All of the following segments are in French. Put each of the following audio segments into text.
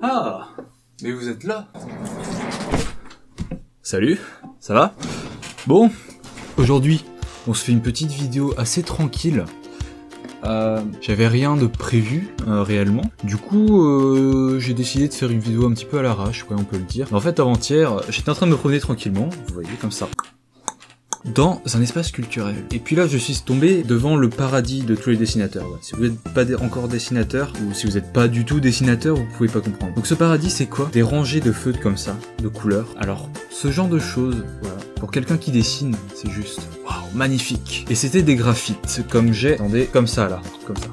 Ah, mais vous êtes là. Salut, ça va? Bon, aujourd'hui, on se fait une petite vidéo assez tranquille. J'avais rien de prévu réellement. Du coup, j'ai décidé de faire une vidéo un petit peu à l'arrache, ouais, on peut le dire. En fait, avant-hier, j'étais en train de me promener tranquillement, vous voyez, comme ça, dans un espace culturel. Et puis là, je suis tombé devant le paradis de tous les dessinateurs. Ouais. Si vous n'êtes pas encore dessinateur, ou si vous n'êtes pas du tout dessinateur, vous pouvez pas comprendre. Donc ce paradis, c'est quoi? Des rangées de feutres comme ça, de couleurs. Alors, ce genre de choses, voilà, pour quelqu'un qui dessine, c'est juste waouh, magnifique. Et c'était des graphites, comme j'ai, attendez, comme ça là, comme ça.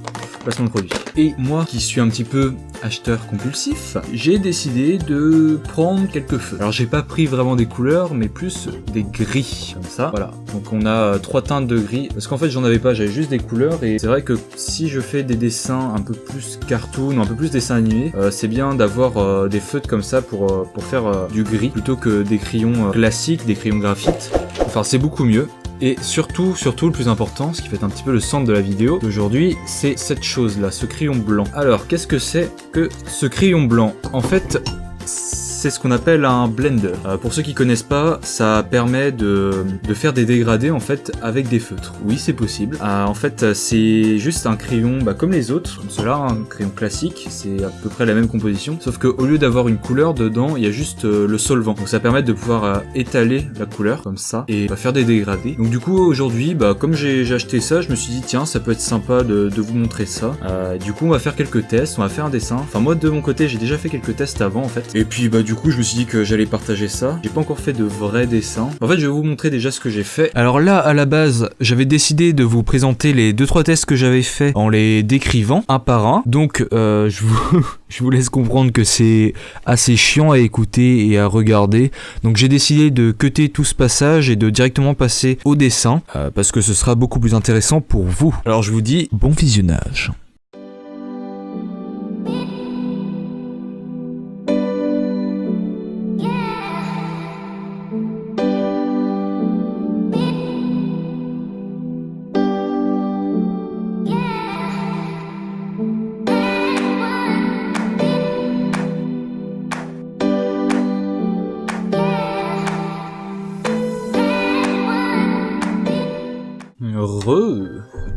Placement de produit. Et moi, qui suis un petit peu acheteur compulsif, j'ai décidé de prendre quelques feux. Alors j'ai pas pris vraiment des couleurs, mais plus des gris, comme ça. Voilà, donc on a 3 teintes de gris, parce qu'en fait j'en avais pas, j'avais juste des couleurs, et c'est vrai que si je fais des dessins un peu plus cartoon, un peu plus dessin animé, c'est bien d'avoir des feutres comme ça pour faire du gris, plutôt que des crayons classiques, des crayons graphites. Enfin c'est beaucoup mieux. Et surtout, le plus important, ce qui fait un petit peu le centre de la vidéo d'aujourd'hui, c'est cette chose-là, ce crayon blanc. Alors, qu'est-ce que c'est que ce crayon blanc? En fait, c'est ce qu'on appelle un blender. Pour ceux qui connaissent pas, ça permet de faire des dégradés en fait avec des feutres. Oui, c'est possible. En fait, c'est juste un crayon comme les autres, comme cela, un crayon classique. C'est à peu près la même composition, sauf que au lieu d'avoir une couleur dedans, il y a juste le solvant. Donc ça permet de pouvoir étaler la couleur comme ça et faire des dégradés. Donc du coup aujourd'hui, comme j'ai acheté ça, je me suis dit tiens, ça peut être sympa de vous montrer ça. Du coup, on va faire quelques tests, on va faire un dessin. Enfin moi de mon côté, j'ai déjà fait quelques tests avant en fait. Et puis du coup, je me suis dit que j'allais partager ça. J'ai pas encore fait de vrais dessins. En fait, je vais vous montrer déjà ce que j'ai fait. Alors là, à la base, j'avais décidé de vous présenter les 2-3 tests que j'avais fait en les décrivant un par un. Donc, je vous laisse comprendre que c'est assez chiant à écouter et à regarder. Donc, j'ai décidé de cutter tout ce passage et de directement passer au dessin parce que ce sera beaucoup plus intéressant pour vous. Alors, je vous dis bon visionnage.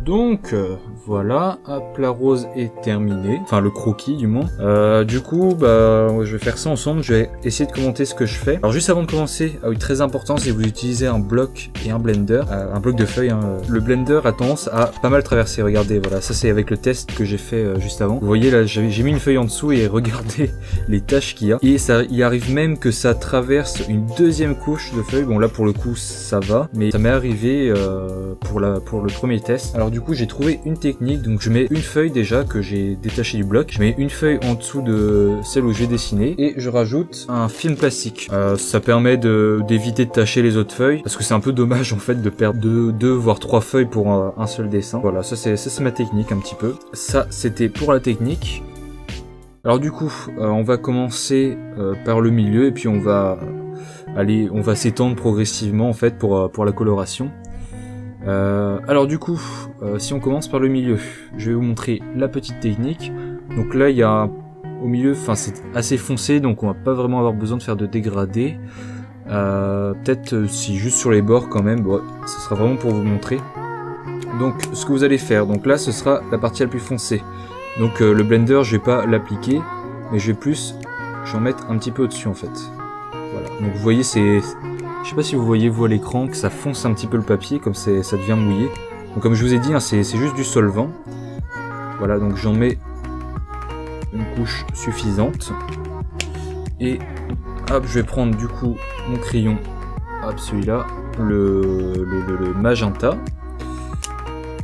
Donc voilà, hop, la rose est terminée, enfin le croquis du moins. Du coup, je vais faire ça ensemble, je vais essayer de commenter ce que je fais. Alors juste avant de commencer, oui, très important, c'est que vous utilisez un bloc et un blender, un bloc de feuilles. Le blender a tendance à pas mal traverser, regardez, voilà, ça c'est avec le test que j'ai fait juste avant. Vous voyez là, j'ai mis une feuille en dessous et regardez les taches qu'il y a. Et ça, il arrive même que ça traverse une deuxième couche de feuilles. Bon là pour le coup ça va, mais ça m'est arrivé pour le premier test. Alors du coup j'ai trouvé une technique, donc je mets une feuille déjà que j'ai détachée du bloc, je mets une feuille en dessous de celle où je vais dessiner et je rajoute un film plastique. Ça permet d'éviter de tacher les autres feuilles parce que c'est un peu dommage en fait de perdre 2 voire 3 feuilles pour un seul dessin. Voilà, ça c'est ma technique un petit peu. Ça c'était pour la technique. Alors du coup on va commencer par le milieu et puis on va s'étendre progressivement en fait pour la coloration. Alors du coup, si on commence par le milieu, je vais vous montrer la petite technique. Donc là, il y a au milieu, enfin c'est assez foncé, donc on va pas vraiment avoir besoin de faire de dégradé. Peut-être si juste sur les bords quand même, bon, ce sera vraiment pour vous montrer. Donc ce que vous allez faire, donc là ce sera la partie la plus foncée. Donc le blender, je vais pas l'appliquer, mais je vais en mettre un petit peu au-dessus en fait. Voilà, donc vous voyez je sais pas si vous voyez vous à l'écran que ça fonce un petit peu le papier, comme ça devient mouillé. Donc comme je vous ai dit, c'est juste du solvant. Voilà, donc j'en mets une couche suffisante. Et hop, je vais prendre du coup mon crayon, hop celui-là, le magenta.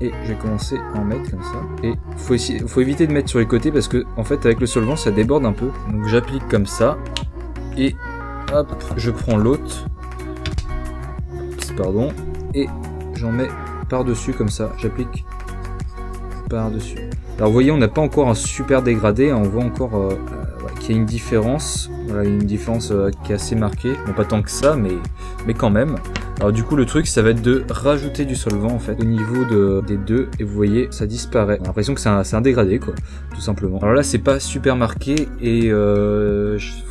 Et je vais commencer à en mettre comme ça. Et faut éviter de mettre sur les côtés parce que en fait avec le solvant ça déborde un peu. Donc j'applique comme ça. Et hop, je prends l'autre. Pardon, et j'en mets par-dessus comme ça, j'applique par-dessus. Alors vous voyez, on n'a pas encore un super dégradé, on voit encore qu'il y a une différence, voilà, une différence qui est assez marquée, bon pas tant que ça, mais quand même. Alors du coup le truc ça va être de rajouter du solvant en fait au niveau des deux, et vous voyez ça disparaît. On a l'impression que c'est un dégradé quoi, tout simplement. Alors là c'est pas super marqué et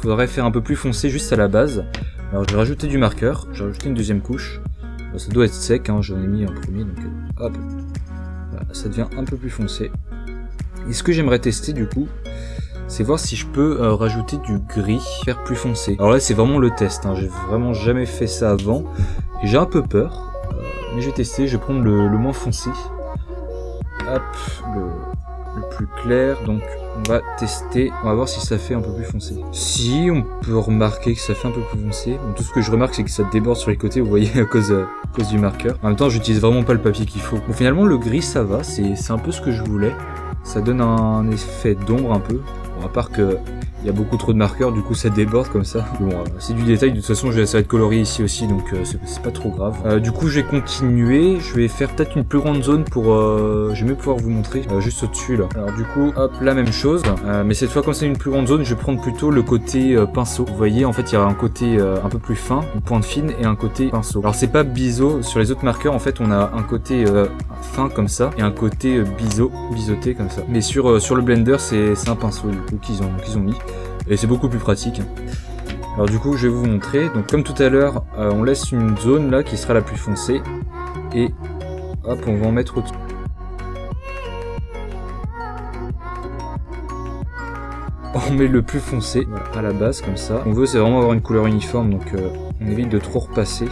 faudrait faire un peu plus foncé juste à la base. Alors je vais rajouter du marqueur, je vais rajouter une deuxième couche. Ça doit être sec, hein, j'en ai mis un premier donc hop, voilà, ça devient un peu plus foncé. Et ce que j'aimerais tester du coup, c'est voir si je peux rajouter du gris, faire plus foncé. Alors là c'est vraiment le test, hein. J'ai vraiment jamais fait ça avant et j'ai un peu peur, mais je vais tester, je vais prendre le moins foncé. Hop, le plus clair, donc on va tester, on va voir si ça fait un peu plus foncé. Si, on peut remarquer que ça fait un peu plus foncé. Donc, tout ce que je remarque c'est que ça déborde sur les côtés, vous voyez, à cause du marqueur. En même temps j'utilise vraiment pas le papier qu'il faut. Bon finalement le gris ça va, c'est un peu ce que je voulais. Ça donne un effet d'ombre un peu. Bon, à part que il y a beaucoup trop de marqueurs, du coup ça déborde comme ça. Bon, c'est du détail, de toute façon ça va être colorié ici aussi, donc c'est pas trop grave. Du coup je vais continuer, je vais faire peut-être une plus grande zone pour... je vais mieux pouvoir vous montrer, juste au-dessus là. Alors du coup, hop, la même chose, mais cette fois quand c'est une plus grande zone, je vais prendre plutôt le côté pinceau. Vous voyez, en fait il y a un côté un peu plus fin, une pointe fine, et un côté pinceau. Alors c'est pas biseau, sur les autres marqueurs en fait on a un côté fin comme ça, et un côté biseauté comme ça. Mais sur le Blender c'est un pinceau du coup qu'ils ont mis. Et c'est beaucoup plus pratique. Alors du coup je vais vous montrer, donc comme tout à l'heure on laisse une zone là qui sera la plus foncée et hop on va en mettre au-dessus. On met le plus foncé voilà, à la base comme ça. Ce qu'on veut c'est vraiment avoir une couleur uniforme, donc on évite de trop repasser.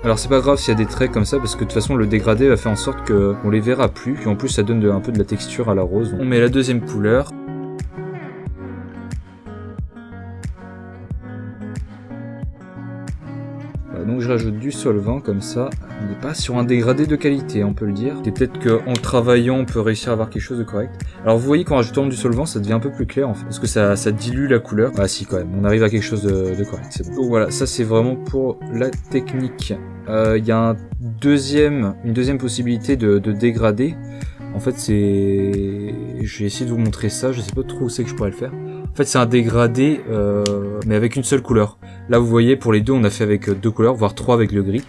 Alors c'est pas grave s'il y a des traits comme ça parce que de toute façon le dégradé va faire en sorte qu'on les verra plus, puis en plus ça donne un peu de la texture à la rose. On met la deuxième couleur. Donc je rajoute du solvant comme ça, on n'est pas sur un dégradé de qualité, on peut le dire. Et peut-être qu'en travaillant on peut réussir à avoir quelque chose de correct. Alors vous voyez qu'en rajoutant du solvant ça devient un peu plus clair en fait, parce que ça dilue la couleur. Ah si quand même, on arrive à quelque chose de correct, c'est bon. Donc voilà, ça c'est vraiment pour la technique. Il y a une deuxième possibilité de dégrader. En fait c'est... Je vais essayer de vous montrer ça, je sais pas trop où c'est que je pourrais le faire. En fait c'est un dégradé mais avec une seule couleur. Là vous voyez pour les deux on a fait avec deux couleurs, voire trois avec le gris.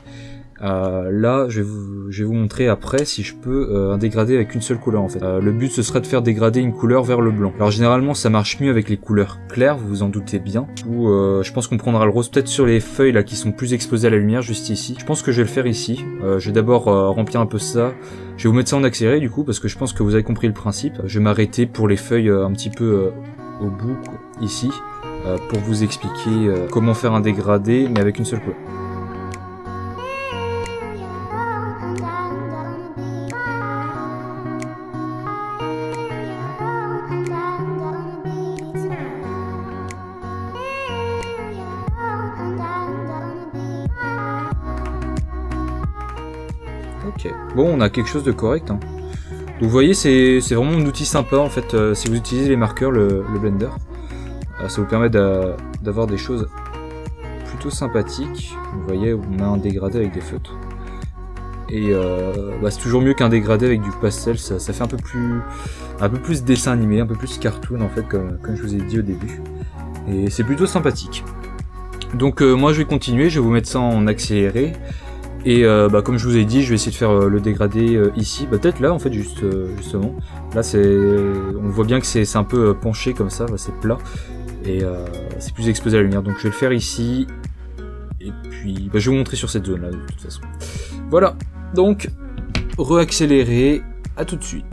Là je vais vous montrer après si je peux un dégradé avec une seule couleur en fait. Le but ce serait de faire dégrader une couleur vers le blanc. Alors généralement ça marche mieux avec les couleurs claires, vous vous en doutez bien. Ou je pense qu'on prendra le rose peut-être sur les feuilles là qui sont plus exposées à la lumière juste ici. Je pense que je vais le faire ici. Je vais d'abord remplir un peu ça. Je vais vous mettre ça en accéléré du coup parce que je pense que vous avez compris le principe. Je vais m'arrêter pour les feuilles un petit peu au bout ici pour vous expliquer comment faire un dégradé mais avec une seule couleur. Ok, bon on a quelque chose de correct hein. Donc vous voyez c'est vraiment un outil sympa en fait si vous utilisez les marqueurs, le Blender. Ça vous permet d'avoir des choses plutôt sympathiques. Vous voyez on a un dégradé avec des feutres. Et c'est toujours mieux qu'un dégradé avec du pastel, ça fait un peu plus dessin animé, un peu plus cartoon en fait comme je vous ai dit au début. Et c'est plutôt sympathique. Donc moi je vais continuer, je vais vous mettre ça en accéléré. Et comme je vous ai dit, je vais essayer de faire le dégradé ici, peut-être là en fait justement. Là on voit bien que c'est un peu penché comme ça, c'est plat. Et c'est plus exposé à la lumière, donc je vais le faire ici. Et puis je vais vous montrer sur cette zone là de toute façon. Voilà, donc re-accélérer, à tout de suite.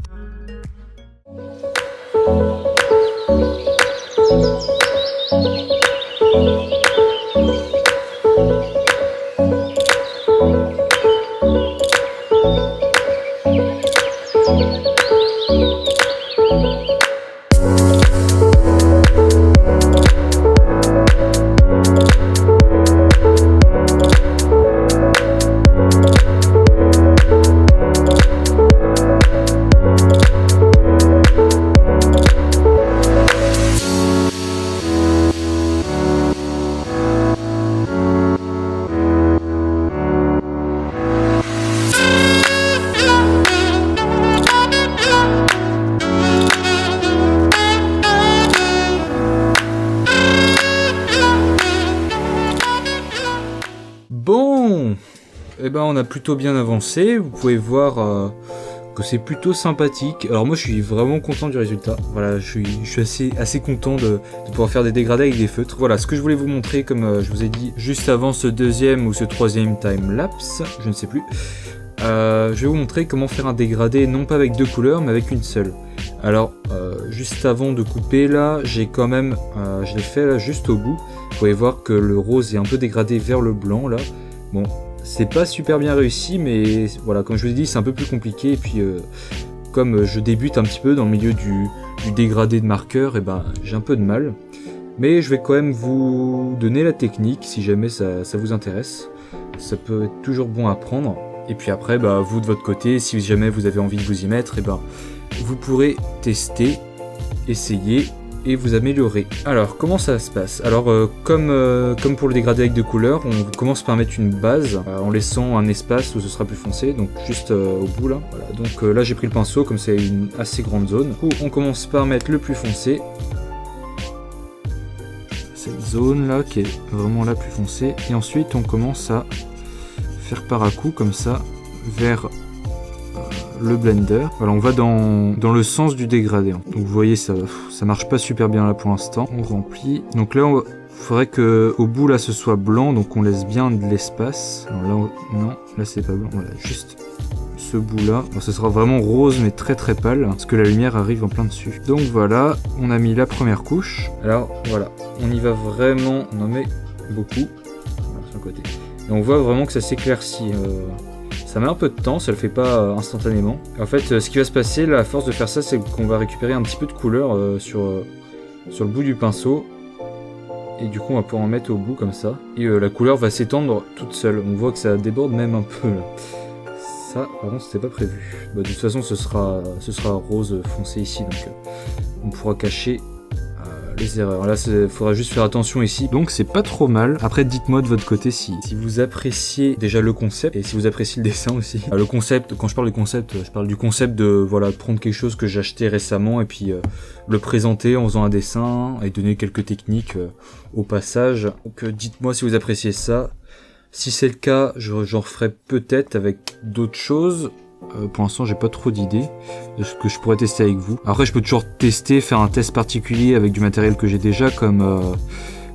eh ben, on a plutôt bien avancé. Vous pouvez voir que c'est plutôt sympathique. Alors moi je suis vraiment content du résultat. Voilà, je suis assez content de pouvoir faire des dégradés avec des feutres. Voilà ce que je voulais vous montrer, comme je vous ai dit juste avant ce deuxième ou ce troisième time-lapse, je ne sais plus. Je vais vous montrer comment faire un dégradé non pas avec deux couleurs mais avec une seule. Alors juste avant de couper là, j'ai quand même, je l'ai fait là juste au bout. Vous pouvez voir que le rose est un peu dégradé vers le blanc là. Bon, c'est pas super bien réussi, mais voilà, comme je vous ai dit, c'est un peu plus compliqué. Et puis, comme je débute un petit peu dans le milieu du dégradé de marqueur, et ben j'ai un peu de mal. Mais je vais quand même vous donner la technique si jamais ça vous intéresse. Ça peut être toujours bon à prendre. Et puis après, bah, vous de votre côté, si jamais vous avez envie de vous y mettre, et ben vous pourrez tester, essayer et vous améliorer. Alors comment ça se passe? Alors comme pour le dégradé avec deux couleurs, on commence par mettre une base en laissant un espace où ce sera plus foncé, donc juste au bout là. Voilà. Donc là j'ai pris le pinceau comme c'est une assez grande zone. Du coup on commence par mettre le plus foncé. Cette zone là qui est vraiment la plus foncée. Et ensuite on commence à faire par à coup comme ça vers le blender. Voilà, on va dans le sens du dégradé. Donc vous voyez, ça marche pas super bien là pour l'instant. On remplit. Donc là, il faudrait que au bout là ce soit blanc, donc on laisse bien de l'espace. Là, non, là c'est pas blanc. Voilà, juste ce bout là. Alors, ce sera vraiment rose mais très très pâle parce que la lumière arrive en plein dessus. Donc voilà, on a mis la première couche. Alors voilà, on y va vraiment. On en met beaucoup. Voilà, sur le côté. Et on voit vraiment que ça s'éclaircit. Ça met un peu de temps, ça le fait pas instantanément. En fait, ce qui va se passer, là, à force de faire ça, c'est qu'on va récupérer un petit peu de couleur sur le bout du pinceau. Et du coup, on va pouvoir en mettre au bout comme ça. Et la couleur va s'étendre toute seule. On voit que ça déborde même un peu là. Ça, par contre, c'était pas prévu. Bah, de toute façon, ce sera rose foncé ici, donc on pourra cacher les erreurs. Là, il faudra juste faire attention ici. Donc, c'est pas trop mal. Après, dites-moi de votre côté si vous appréciez déjà le concept et si vous appréciez le dessin aussi. Le concept, quand je parle du concept, je parle du concept de voilà, prendre quelque chose que j'ai acheté récemment et puis le présenter en faisant un dessin et donner quelques techniques au passage. Donc, dites-moi si vous appréciez ça. Si c'est le cas, j'en referai peut-être avec d'autres choses. Pour l'instant, j'ai pas trop d'idées de ce que je pourrais tester avec vous. Après, je peux toujours tester, faire un test particulier avec du matériel que j'ai déjà, comme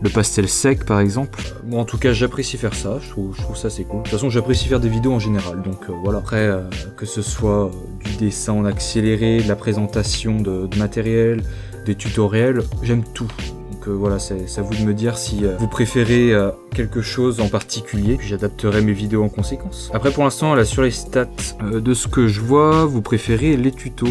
le pastel sec par exemple. Bon, en tout cas, j'apprécie faire ça, je trouve ça assez cool. De toute façon, j'apprécie faire des vidéos en général, donc voilà. Après, que ce soit du dessin en accéléré, de la présentation de matériel, des tutoriels, j'aime tout. Donc voilà, c'est à vous de me dire si vous préférez quelque chose en particulier, puis j'adapterai mes vidéos en conséquence. Après pour l'instant, là sur les stats de ce que je vois, vous préférez les tutos.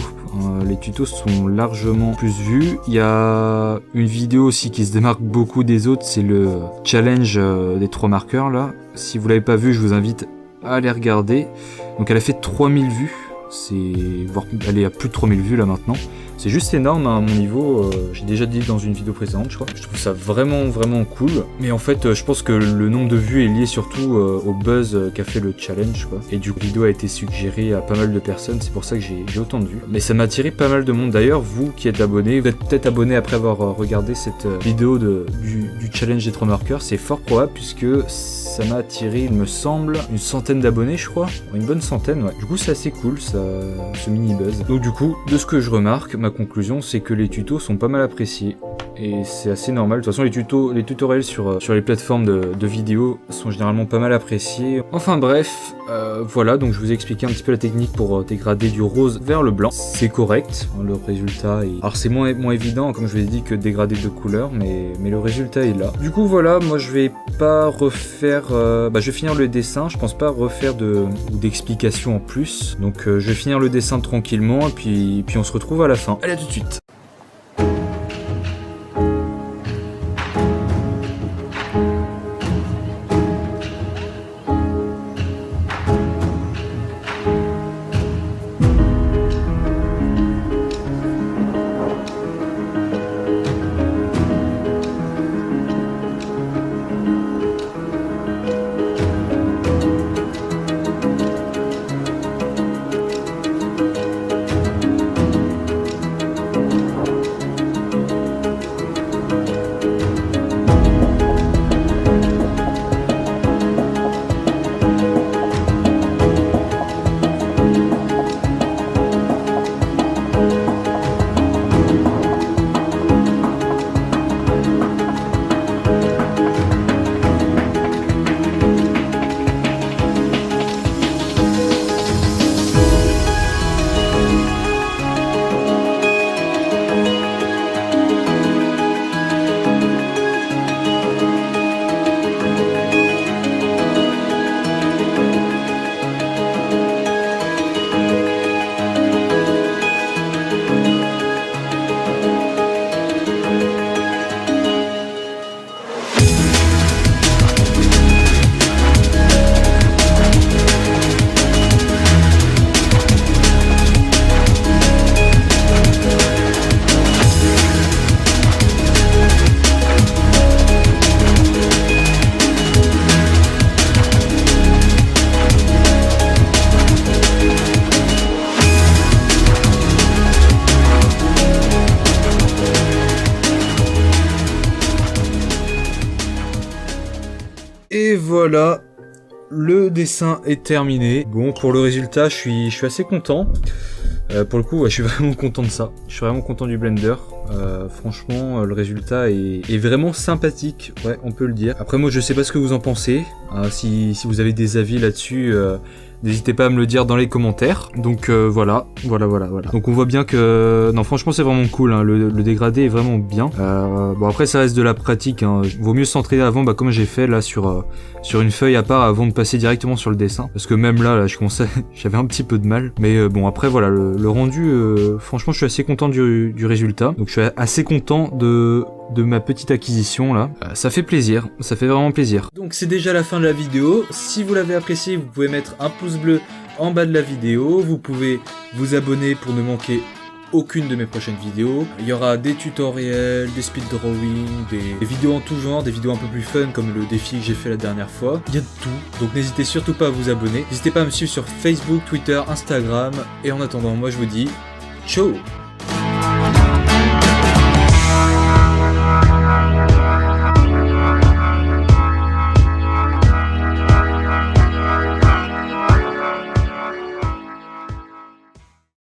Les tutos sont largement plus vus. Il y a une vidéo aussi qui se démarque beaucoup des autres, c'est le challenge des 3 marqueurs là. Si vous l'avez pas vu, je vous invite à aller regarder. Donc elle a fait 3000 vues. Elle est à plus de 3000 vues là maintenant. C'est juste énorme à mon niveau, j'ai déjà dit dans une vidéo précédente je crois. Je trouve ça vraiment vraiment cool. Mais en fait je pense que le nombre de vues est lié surtout au buzz qu'a fait le challenge quoi. Et du coup la vidéo a été suggérée à pas mal de personnes, c'est pour ça que j'ai autant de vues. Mais ça m'a attiré pas mal de monde d'ailleurs, vous qui êtes abonnés, vous êtes peut-être abonné après avoir regardé cette vidéo du challenge des 3 marqueurs, c'est fort probable puisque ça m'a attiré il me semble une centaine d'abonnés je crois. Une bonne centaine ouais. Du coup c'est assez cool ça, ce mini buzz. Donc du coup de ce que je remarque, ma conclusion c'est que les tutos sont pas mal appréciés et c'est assez normal. De toute façon les tutoriels sur les plateformes de vidéos sont généralement pas mal appréciés. Enfin bref, voilà, donc je vous ai expliqué un petit peu la technique pour dégrader du rose vers le blanc. C'est correct, hein, le résultat est... Alors c'est moins évident comme je vous ai dit que dégrader de couleurs, mais le résultat est là. Du coup voilà, moi je vais pas refaire... je vais finir le dessin, je pense pas refaire d'explications en plus. Donc je vais finir le dessin tranquillement et puis on se retrouve à la fin. Allez, à tout de suite. voilà, le dessin est terminé. Bon, pour le résultat, je suis assez content. Pour le coup, ouais, je suis vraiment content de ça. Je suis vraiment content du Blender. Franchement, le résultat est vraiment sympathique. Ouais, on peut le dire. Après, moi, je sais pas ce que vous en pensez. Si vous avez des avis là-dessus, n'hésitez pas à me le dire dans les commentaires. Donc voilà. Donc on voit bien que... Non, franchement, c'est vraiment cool. Hein. Le dégradé est vraiment bien. Bon, après, ça reste de la pratique. Hein. Vaut mieux s'entraîner avant, comme j'ai fait là sur une feuille à part avant de passer directement sur le dessin. Parce que même là je commençais... j'avais un petit peu de mal. Mais bon, après, voilà, le rendu... franchement, je suis assez content du résultat. Donc je suis assez content de ma petite acquisition là. Ça fait plaisir, ça fait vraiment plaisir. Donc c'est déjà la fin de la vidéo. Si vous l'avez apprécié, vous pouvez mettre un pouce bleu en bas de la vidéo. Vous pouvez vous abonner pour ne manquer aucune de mes prochaines vidéos. Il y aura des tutoriels, des speed drawing, des vidéos en tout genre, des vidéos un peu plus fun comme le défi que j'ai fait la dernière fois. Il y a de tout, donc n'hésitez surtout pas à vous abonner. N'hésitez pas à me suivre sur Facebook, Twitter, Instagram. Et en attendant, moi je vous dis ciao.